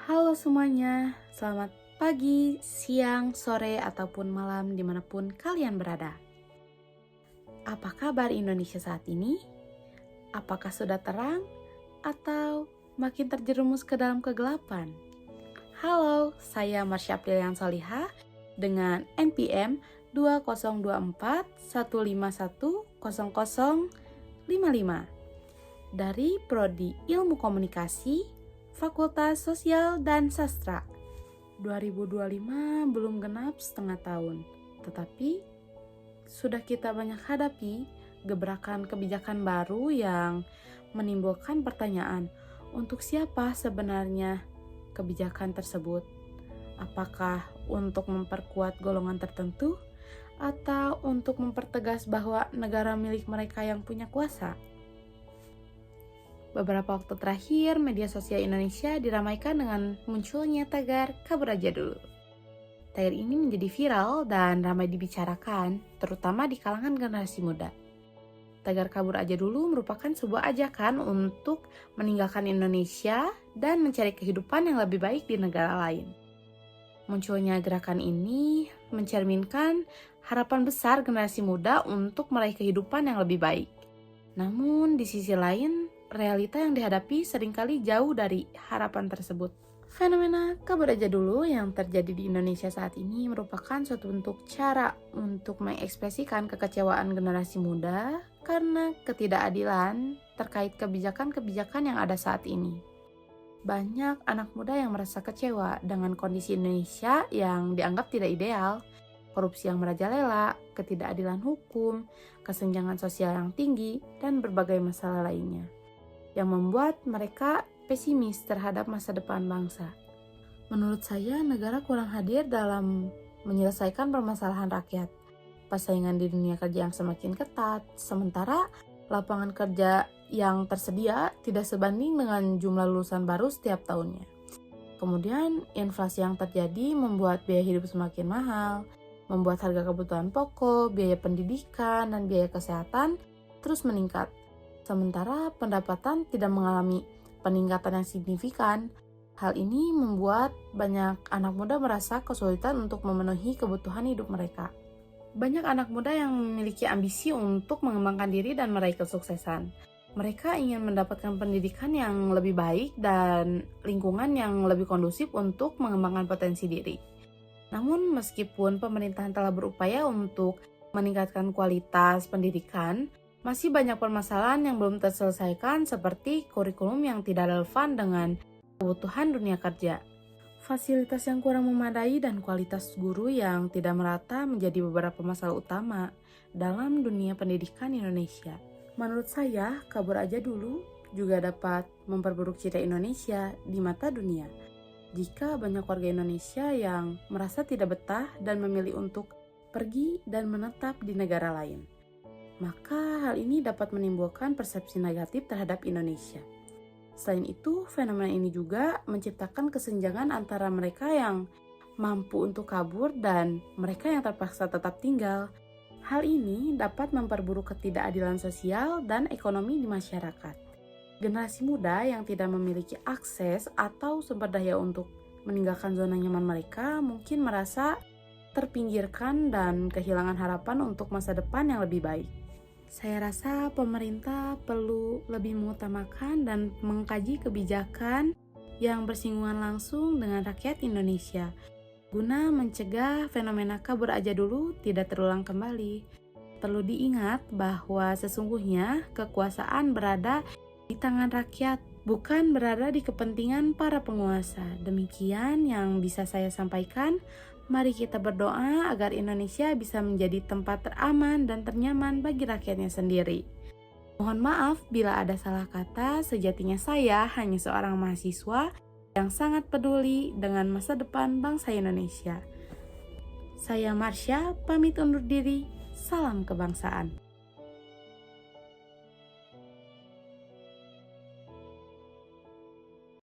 Halo semuanya, selamat pagi, siang, sore, ataupun malam dimanapun kalian berada. Apa kabar Indonesia saat ini? Apakah sudah terang atau makin terjerumus ke dalam kegelapan? Halo, saya Marsha Aprilian Solihah dengan NPM 202415100055 dari Prodi Ilmu Komunikasi Fakultas Sosial dan Sastra. 2025 belum genap setengah tahun, tetapi sudah kita banyak hadapi gebrakan kebijakan baru yang menimbulkan pertanyaan, untuk siapa sebenarnya kebijakan tersebut? Apakah untuk memperkuat golongan tertentu atau untuk mempertegas bahwa negara milik mereka yang punya kuasa? Beberapa waktu terakhir, media sosial Indonesia diramaikan dengan munculnya tagar "kabur aja dulu". Tagar ini menjadi viral dan ramai dibicarakan, terutama di kalangan generasi muda. Tagar "kabur aja dulu" merupakan sebuah ajakan untuk meninggalkan Indonesia dan mencari kehidupan yang lebih baik di negara lain. Munculnya gerakan ini mencerminkan harapan besar generasi muda untuk meraih kehidupan yang lebih baik. Namun di sisi lain, realita yang dihadapi seringkali jauh dari harapan tersebut. Fenomena kabur aja dulu yang terjadi di Indonesia saat ini merupakan suatu bentuk cara untuk mengekspresikan kekecewaan generasi muda karena ketidakadilan terkait kebijakan-kebijakan yang ada saat ini. Banyak anak muda yang merasa kecewa dengan kondisi Indonesia yang dianggap tidak ideal, korupsi yang merajalela, ketidakadilan hukum, kesenjangan sosial yang tinggi, dan berbagai masalah lainnya, yang membuat mereka pesimis terhadap masa depan bangsa. Menurut saya, negara kurang hadir dalam menyelesaikan permasalahan rakyat. Persaingan di dunia kerja yang semakin ketat, sementara lapangan kerja yang tersedia tidak sebanding dengan jumlah lulusan baru setiap tahunnya. Kemudian, inflasi yang terjadi membuat biaya hidup semakin mahal, membuat harga kebutuhan pokok, biaya pendidikan, dan biaya kesehatan terus meningkat. Sementara pendapatan tidak mengalami peningkatan yang signifikan. Hal ini membuat banyak anak muda merasa kesulitan untuk memenuhi kebutuhan hidup mereka. Banyak anak muda yang memiliki ambisi untuk mengembangkan diri dan meraih kesuksesan. Mereka ingin mendapatkan pendidikan yang lebih baik dan lingkungan yang lebih kondusif untuk mengembangkan potensi diri. Namun meskipun pemerintahan telah berupaya untuk meningkatkan kualitas pendidikan, masih banyak permasalahan yang belum terselesaikan seperti kurikulum yang tidak relevan dengan kebutuhan dunia kerja. Fasilitas yang kurang memadai dan kualitas guru yang tidak merata menjadi beberapa masalah utama dalam dunia pendidikan Indonesia. Menurut saya, kabur aja dulu juga dapat memperburuk citra Indonesia di mata dunia. Jika banyak warga Indonesia yang merasa tidak betah dan memilih untuk pergi dan menetap di negara lain, maka hal ini dapat menimbulkan persepsi negatif terhadap Indonesia. Selain itu, fenomena ini juga menciptakan kesenjangan antara mereka yang mampu untuk kabur dan mereka yang terpaksa tetap tinggal. Hal ini dapat memperburuk ketidakadilan sosial dan ekonomi di masyarakat. Generasi muda yang tidak memiliki akses atau sumber daya untuk meninggalkan zona nyaman mereka mungkin merasa terpinggirkan dan kehilangan harapan untuk masa depan yang lebih baik. Saya rasa pemerintah perlu lebih mengutamakan dan mengkaji kebijakan yang bersinggungan langsung dengan rakyat Indonesia, guna mencegah fenomena kabur aja dulu tidak terulang kembali. Perlu diingat bahwa sesungguhnya kekuasaan berada di tangan rakyat, bukan berada di kepentingan para penguasa. Demikian yang bisa saya sampaikan. Mari kita berdoa agar Indonesia bisa menjadi tempat teraman dan ternyaman bagi rakyatnya sendiri. Mohon maaf bila ada salah kata, sejatinya saya hanya seorang mahasiswa yang sangat peduli dengan masa depan bangsa Indonesia. Saya Marsha, pamit undur diri. Salam kebangsaan.